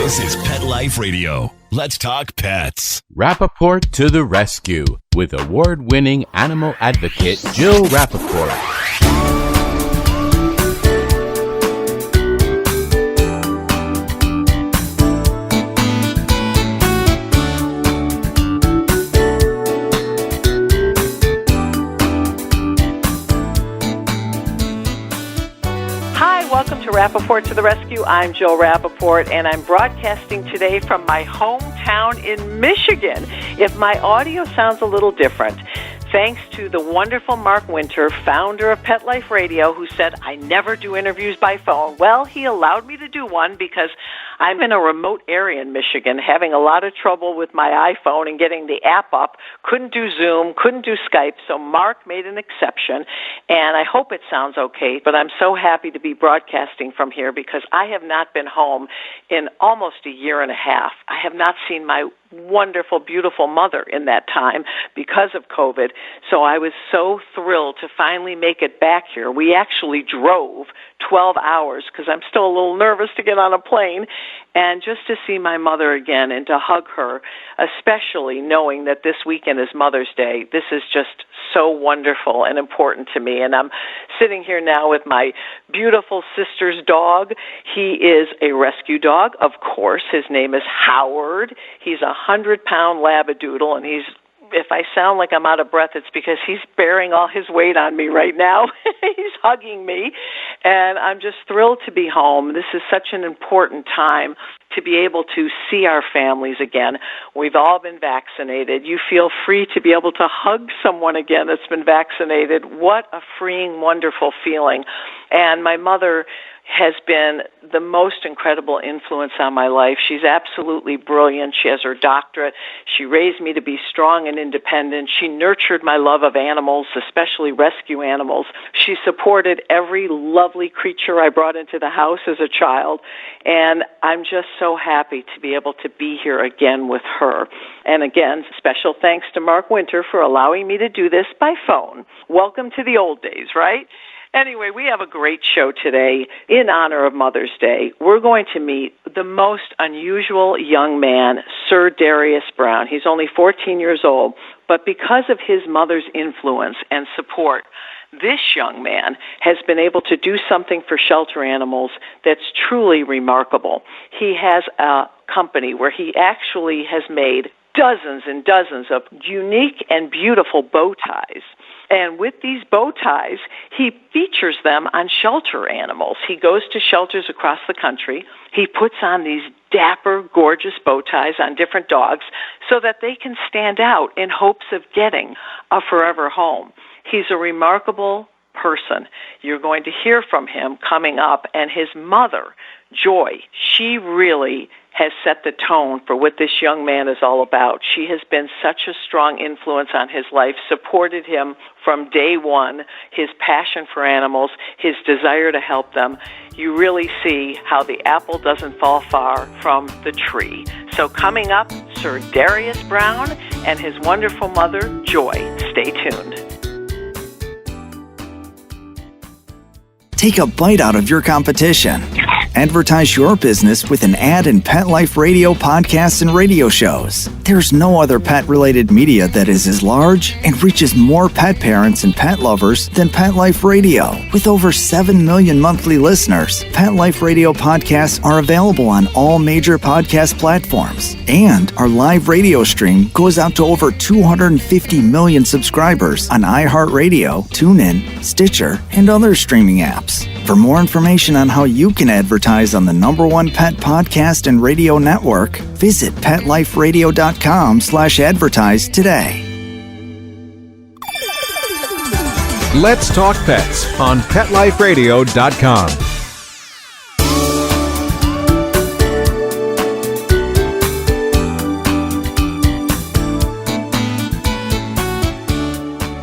This is Pet Life Radio. Let's talk pets. Rappaport to the rescue with award-winning animal advocate Jill Rappaport. Welcome to Rappaport to the Rescue. I'm Jill Rappaport, and I'm broadcasting today from my hometown in Michigan. If my audio sounds a little different, thanks to the wonderful Mark Winter, founder of Pet Life Radio, who said I never do interviews by phone. Well, he allowed me to do one because I'm in a remote area in Michigan, having a lot of trouble with my iPhone and getting the app up. Couldn't do Zoom, couldn't do Skype, so Mark made an exception, and I hope it sounds okay, but I'm so happy to be broadcasting from here because I have not been home in almost a year and a half. I have not seen my wonderful, beautiful mother in that time because of COVID, so I was so thrilled to finally make it back here. We actually drove 12 hours because I'm still a little nervous to get on a plane, and just to see my mother again and to hug her, especially knowing that this weekend is Mother's Day. This is just so wonderful and important to me, and I'm sitting here now with my beautiful sister's dog. He is a rescue dog, of course. His name is Howard. He's a 100-pound Labradoodle, and if I sound like I'm out of breath, it's because he's bearing all his weight on me right now. He's hugging me, and I'm just thrilled to be home. This is such an important time to be able to see our families again. We've all been vaccinated. You feel free to be able to hug someone again that's been vaccinated. What a freeing, wonderful feeling. And my mother has been the most incredible influence on my life. She's absolutely brilliant. She has her doctorate. She raised me to be strong and independent. She nurtured my love of animals, especially rescue animals. She supported every lovely creature I brought into the house as a child, and I'm just so happy to be able to be here again with her. And again, special thanks to Mark Winter for allowing me to do this by phone. Welcome to the old days, right? Anyway, we have a great show today in honor of Mother's Day. We're going to meet the most unusual young man, Sir Darius Brown. He's only 14 years old, but because of his mother's influence and support, this young man has been able to do something for shelter animals that's truly remarkable. He has a company where he actually has made dozens and dozens of unique and beautiful bow ties. And with these bow ties, he features them on shelter animals. He goes to shelters across the country. He puts on these dapper, gorgeous bow ties on different dogs so that they can stand out in hopes of getting a forever home. He's a remarkable person. You're going to hear from him coming up, and his mother, Joy, she really has set the tone for what this young man is all about. She has been such a strong influence on his life, supported him from day one, his passion for animals, his desire to help them. You really see how the apple doesn't fall far from the tree. So coming up, Sir Darius Brown and his wonderful mother, Joy. Stay tuned. Take a bite out of your competition. Advertise your business with an ad in Pet Life Radio podcasts and radio shows. There's no other pet-related media that is as large and reaches more pet parents and pet lovers than Pet Life Radio. With over 7 million monthly listeners, Pet Life Radio podcasts are available on all major podcast platforms. And our live radio stream goes out to over 250 million subscribers on iHeartRadio, TuneIn, Stitcher, and other streaming apps. For more information on how you can advertise on the #1 pet podcast and radio network, visit PetLifeRadio.com/advertise today. Let's Talk Pets on PetLifeRadio.com.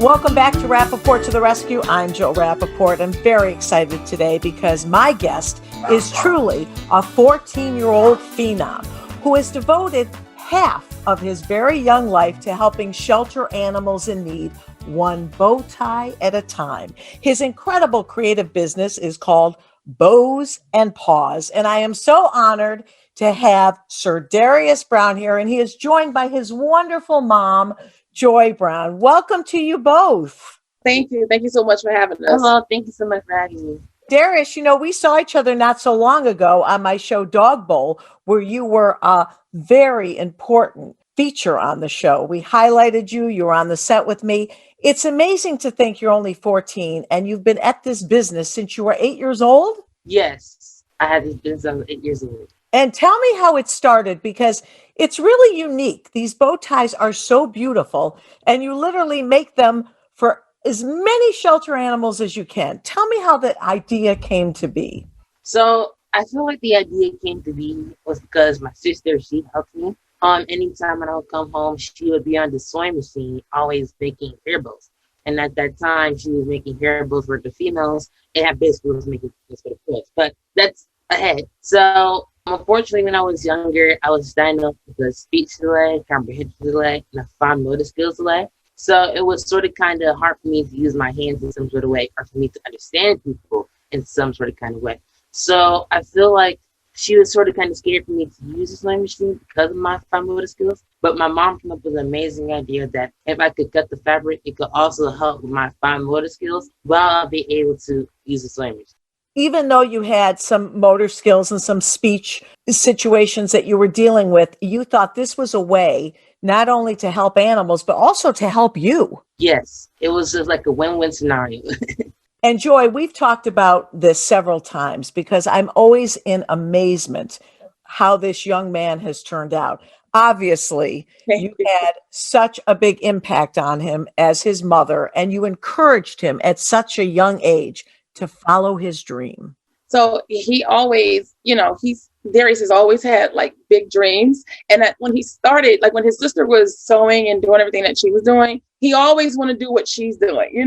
Welcome back to Rappaport to the Rescue. I'm Jill Rappaport. I'm very excited today because my guest is truly a 14-year-old phenom who has devoted half of his very young life to helping shelter animals in need, one bow tie at a time. His incredible creative business is called Bows and Paws. And I am so honored to have Sir Darius Brown here, and he is joined by his wonderful mom, Joy Brown. Welcome to you both. Thank you. Thank you so much for having us. Hello. Thank you so much for having me. Darius, we saw each other not so long ago on my show Dog Bowl, where you were a very important feature on the show. We highlighted you. You were on the set with me. It's amazing to think you're only 14 and you've been at this business since you were 8 years old. Yes, I had this business when I was 8 years old. And tell me how it started, because it's really unique. These bow ties are so beautiful, and you literally make them for as many shelter animals as you can. Tell me how the idea came to be. So I feel like the idea came to be was because my sister, she helped me. Anytime when I would come home, she would be on the sewing machine, always making hair bows. And at that time, she was making hair bows for the females, and I basically was making this for the boys. But that's ahead. So unfortunately, when I was younger, I was diagnosed with a speech delay, comprehension delay, and a fine motor skills delay. So it was sort of kind of hard for me to use my hands in some sort of way, or for me to understand people in some sort of kind of way. So I feel like she was sort of kind of scared for me to use the sewing machine because of my fine motor skills. But my mom came up with an amazing idea that if I could cut the fabric, it could also help with my fine motor skills while I'll be able to use the sewing machine. Even though you had some motor skills and some speech situations that you were dealing with, you thought this was a way not only to help animals, but also to help you. Yes, it was just like a win-win scenario. And Joy, we've talked about this several times because I'm always in amazement how this young man has turned out. Obviously, you had such a big impact on him as his mother, and you encouraged him at such a young age to follow his dream. So he always, Darius has always had like big dreams. And that when he started, like when his sister was sewing and doing everything that she was doing, he always wanted to do what she's doing,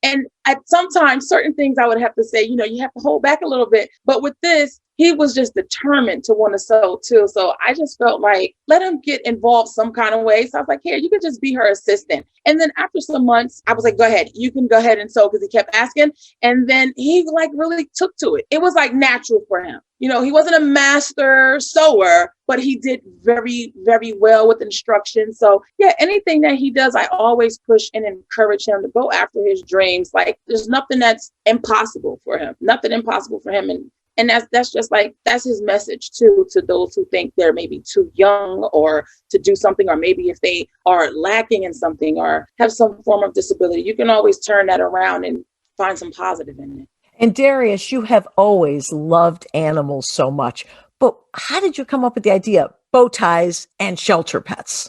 and at sometimes certain things I would have to say, you have to hold back a little bit. But with this, he was just determined to want to sew too. So I just felt like, let him get involved some kind of way. So I was like, here, you could just be her assistant. And then after some months, I was like, go ahead, you can go ahead and sew, because he kept asking. And then he like really took to it. It was like natural for him. He wasn't a master sewer, but he did very, very well with instruction. So yeah, anything that he does, I always push and encourage him to go after his dreams. Like there's nothing that's impossible for him, nothing impossible for him. And that's just like, that's his message too, to those who think they're maybe too young or to do something, or maybe if they are lacking in something or have some form of disability, you can always turn that around and find some positive in it. And Darius, you have always loved animals so much, but how did you come up with the idea of bow ties and shelter pets?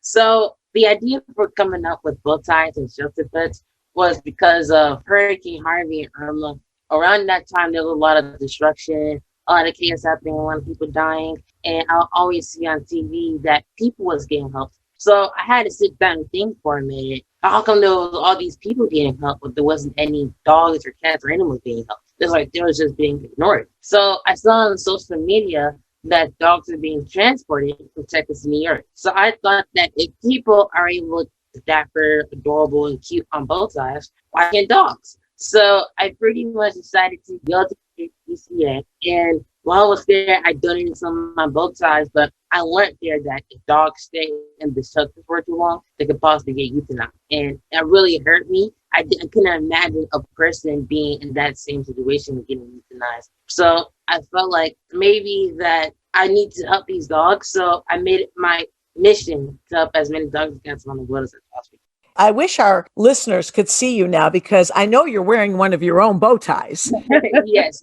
So the idea for coming up with bow ties and shelter pets was because of Hurricane Harvey and Irma. Around that time, there was a lot of destruction, a lot of chaos happening, a lot of people dying. And I'll always see on TV that people was getting help. So I had to sit down and think for a minute. How come there was all these people getting help, but there wasn't any dogs or cats or animals being helped? It's like they was just being ignored. So I saw on social media that dogs are being transported from Texas to New York. So I thought that if people are able to dapper, adorable, and cute on both sides, why can't dogs? So I pretty much decided to go to PCA. And while I was there, I donated some of my bow ties, but I learned there that if dogs stay in the shelter for too long, they could possibly get euthanized. And that really hurt me. I couldn't imagine a person being in that same situation and getting euthanized. So I felt like maybe that I need to help these dogs. So I made it my mission to help as many dogs and cats around the world as possible. I wish our listeners could see you now, because I know you're wearing one of your own bow ties. Yes.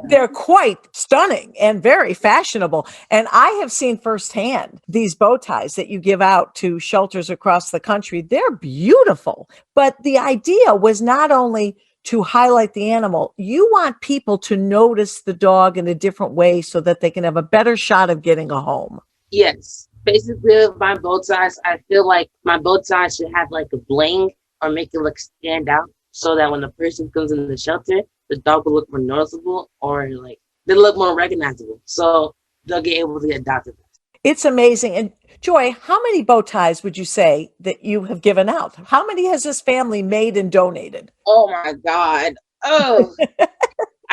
They're quite stunning and very fashionable. And I have seen firsthand these bow ties that you give out to shelters across the country. They're beautiful. But the idea was not only to highlight the animal, you want people to notice the dog in a different way so that they can have a better shot of getting a home. Yes. Basically, my bow ties, I feel like my bow ties should have like a bling or make it look stand out, so that when the person comes in the shelter, the dog will look more noticeable, or like they look more recognizable. So they'll get able to get adopted. It's amazing. And Joy, how many bow ties would you say that you have given out? How many has this family made and donated? Oh my God. Oh,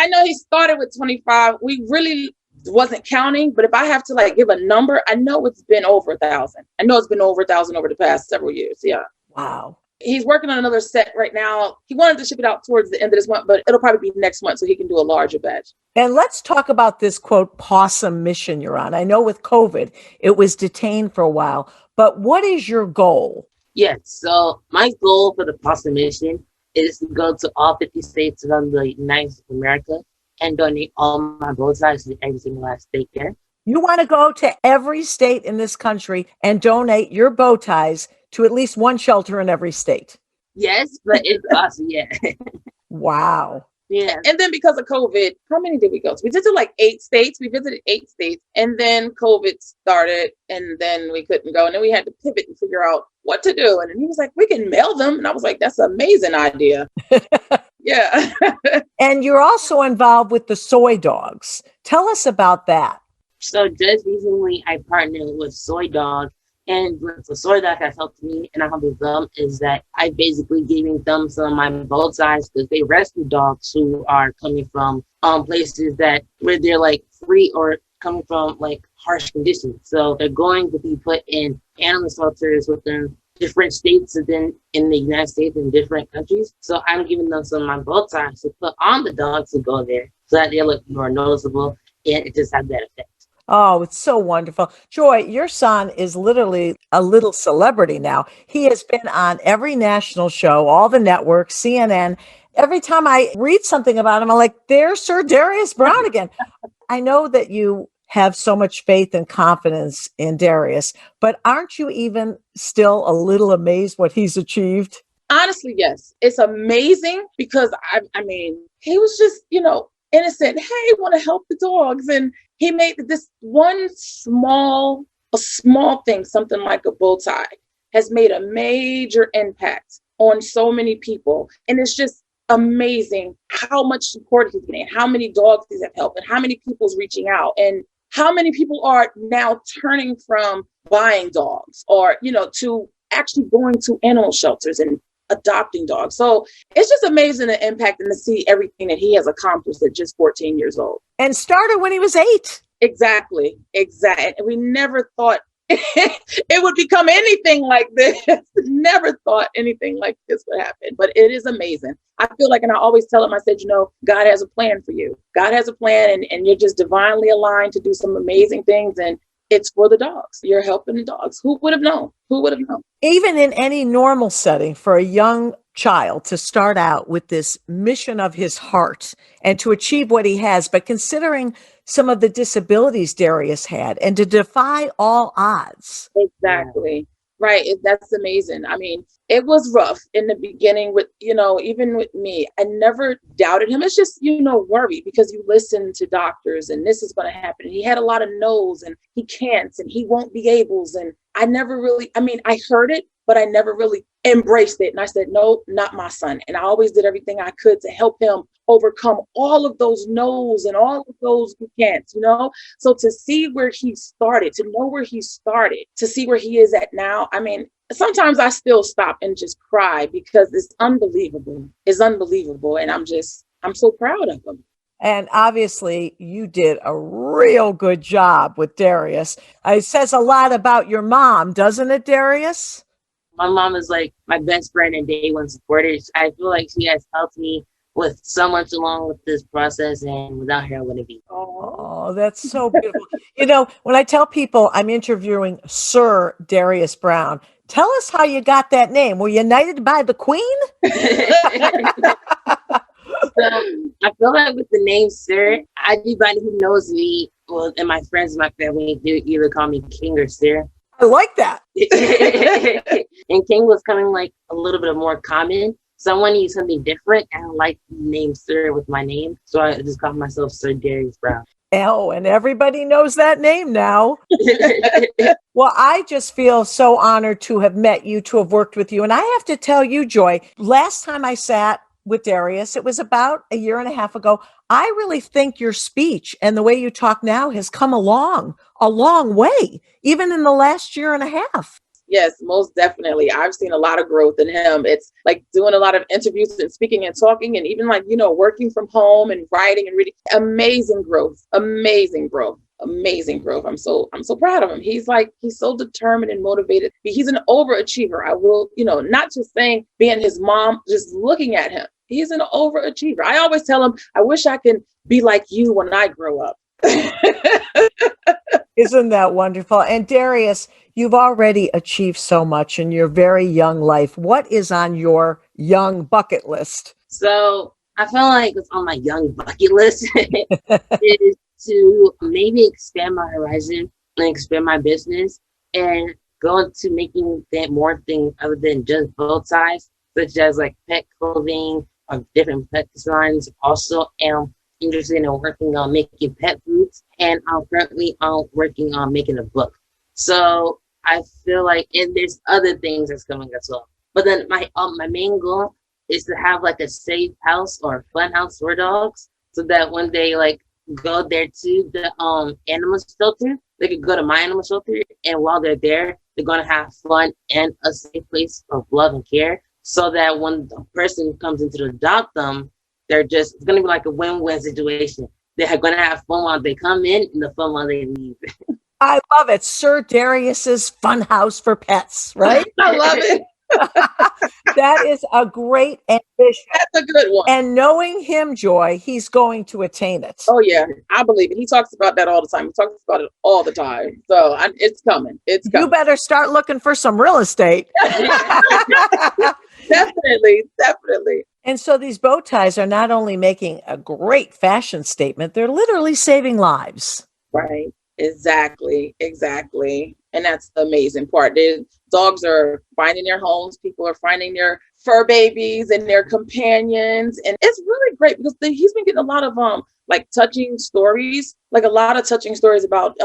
I know he started with 25. We really wasn't counting, but if I have to like give a number, I know it's been over 1,000. I know it's been over 1,000 over the past several years. Yeah. Wow. He's working on another set right now. He wanted to ship it out towards the end of this month, but it'll probably be next month so he can do a larger batch. And let's talk about this, quote, possum mission you're on. I know with COVID, it was detained for a while, but what is your goal? Yes. So my goal for the possum mission is to go to all 50 states around the United States of America and donate all my bow ties to every single last state there. You want to go to every state in this country and donate your bow ties to at least one shelter in every state. Yes, but it's awesome. Yeah. Wow. Yeah. And then because of COVID, how many did we go to? We did like 8 states. We visited 8 states. And then COVID started and then we couldn't go. And then we had to pivot and figure out what to do. And then he was like, we can mail them. And I was like, that's an amazing idea. Yeah. And you're also involved with the soy dogs. Tell us about that. So just recently I partnered with Soy Dog. And with the Soy Dog has helped me and I helped with them is that I basically giving them some of my bow ties because they rescue dogs who are coming from places that where they're like free or coming from like harsh conditions. So they're going to be put in animal shelters within different states within in the United States and different countries. So I'm giving them some of my bow ties to put on the dogs who go there so that they look more noticeable and it just has that effect. Oh, it's so wonderful. Joy, your son is literally a little celebrity now. He has been on every national show, all the networks, CNN. Every time I read something about him, I'm like, there's Sir Darius Brown again. I know that you have so much faith and confidence in Darius, but aren't you even still a little amazed what he's achieved? Honestly, yes. It's amazing because I mean, he was just, innocent. Hey, want to help the dogs. And he made this one small thing, something like a bow tie, has made a major impact on so many people. And it's just amazing how much support he's getting, how many dogs he's helped, and how many people's reaching out, and how many people are now turning from buying dogs or, to actually going to animal shelters and adopting dogs. So it's just amazing the impact and to see everything that he has accomplished at just 14 years old. And started when he was 8. Exactly. And we never thought it would become anything like this. Never thought anything like this would happen, but it is amazing. I feel like, and I always tell him, I said, God has a plan for you. God has a plan and you're just divinely aligned to do some amazing things. And it's for the dogs. You're helping the dogs. Who would have known? Even in any normal setting for a young child to start out with this mission of his heart and to achieve what he has, but considering some of the disabilities Darius had and to defy all odds. Exactly. Right. That's amazing. I mean, it was rough in the beginning with, even with me, I never doubted him. It's just, worry because you listen to doctors and this is going to happen. And he had a lot of no's and he can't and he won't be able. And I never really, I heard it, but I never really embraced it. And I said, no, not my son. And I always did everything I could to help him overcome all of those no's and all of those who can't, So to see where he started, to know where he started, to see where he is at now, sometimes I still stop and just cry because it's unbelievable. It's unbelievable. And I'm so proud of him. And obviously you did a real good job with Darius. It says a lot about your mom, doesn't it, Darius? My mom is like my best friend and day one supporter. I feel like she has helped me with so much along with this process, and without her, I wouldn't be. Oh, that's so beautiful. When I tell people I'm interviewing Sir Darius Brown, tell us how you got that name. Were you knighted by the Queen? So I feel like with the name Sir, everybody who knows me, and my friends and my family, they either call me King or Sir. I like that. And King was kind of like a little bit more common. So I want to use something different, and I like the name Sir with my name. So I just call myself Sir Darius Brown. Oh, and everybody knows that name now. Well, I just feel so honored to have met you, to have worked with you. And I have to tell you, Joy, last time I sat with Darius, it was about a year and a half ago. I really think your speech and the way you talk now has come a long way, even in the last year and a half. Yes, most definitely. I've seen a lot of growth in him. It's like doing a lot of interviews and speaking and talking, and even like, working from home and writing and reading. Amazing growth. Amazing growth. Amazing growth. I'm so proud of him. He's so determined and motivated. He's an overachiever. I will, not just saying being his mom, just looking at him. He's an overachiever. I always tell him, I wish I can be like you when I grow up. Isn't that wonderful? And Darius, you've already achieved so much in your very young life. What is on your young bucket list? So I feel like it's on my young bucket list is to maybe expand my horizon and expand my business and go into making that more things other than just bow ties, such as like pet clothing or different pet designs. Also am interested in working on making pet foods, and I'm currently working on making a book. So I feel like, and there's other things that's coming as well. But then my main goal is to have like a safe house or fun house for dogs, so that when they like go there to the animal shelter, they could go to my animal shelter, and while they're there, they're gonna have fun and a safe place of love and care, so that when the person comes in to adopt them, it's gonna be like a win-win situation. They're gonna have fun while they come in and the fun while they leave. I love it. Sir Darius's Fun House for Pets, right? I love it. That is a great ambition. That's a good one. And knowing him, Joy, he's going to attain it. Oh, yeah. I believe it. He talks about that all the time. He talks about it all the time. So it's coming. It's coming. You better start looking for some real estate. Definitely. Definitely. And so these bow ties are not only making a great fashion statement, they're literally saving lives. Right. Exactly. And that's the amazing part. Dogs are finding their homes. People are finding their fur babies and their companions. And it's really great because he's been getting a lot of touching stories, about,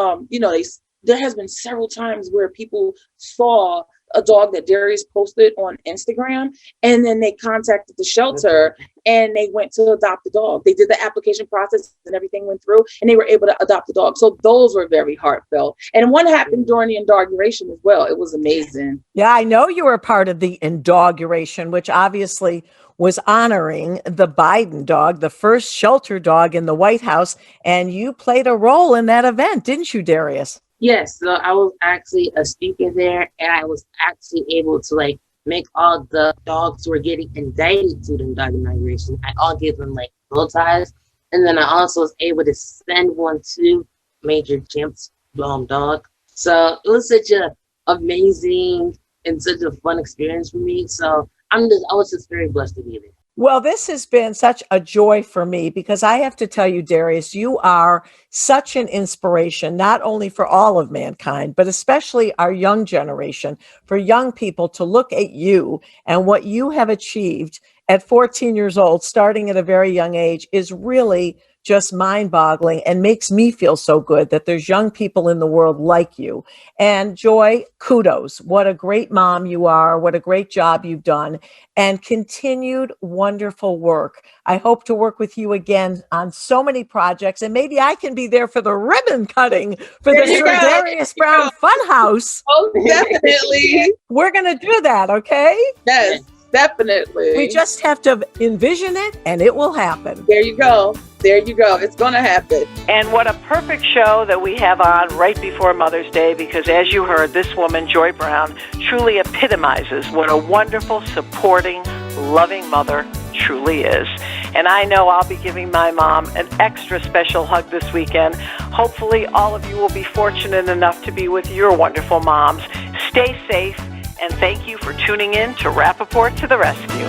there has been several times where people saw a dog that Darius posted on Instagram, and then they contacted the shelter and they went to adopt the dog. They did the application process and everything went through, and they were able to adopt the dog. So those were very heartfelt. And one happened during the inauguration as well. It was amazing. Yeah, I know you were part of the inauguration, which obviously was honoring the Biden dog, the first shelter dog in the White House. And you played a role in that event, didn't you, Darius? Yes, so I was actually a speaker there, and I was actually able to make all the dogs who were getting indicted to the dog inauguration. I all gave them bow ties, and then I also was able to send one to Major Jim's dog. So it was such a amazing and such a fun experience for me. So I was just very blessed to be there. Well, this has been such a joy for me because I have to tell you, Darius, you are such an inspiration, not only for all of mankind, but especially our young generation, for young people to look at you and what you have achieved at 14 years old, starting at a very young age, is really just mind-boggling and makes me feel so good that there's young people in the world like you. And Joy, kudos. What a great mom you are. What a great job you've done. And continued wonderful work. I hope to work with you again on so many projects. And maybe I can be there for the ribbon cutting for the Sir Darius Brown Funhouse. Oh, definitely. We're going to do that, okay? Yes. Definitely. We just have to envision it and it will happen. There you go. It's going to happen. And what a perfect show that we have on right before Mother's Day, because as you heard, this woman, Joy Brown, truly epitomizes what a wonderful, supporting, loving mother truly is. And I know I'll be giving my mom an extra special hug this weekend. Hopefully all of you will be fortunate enough to be with your wonderful moms. Stay safe. And thank you for tuning in to Rappaport to the Rescue.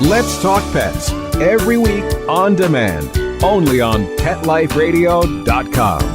Let's Talk Pets, every week on demand, only on PetLifeRadio.com.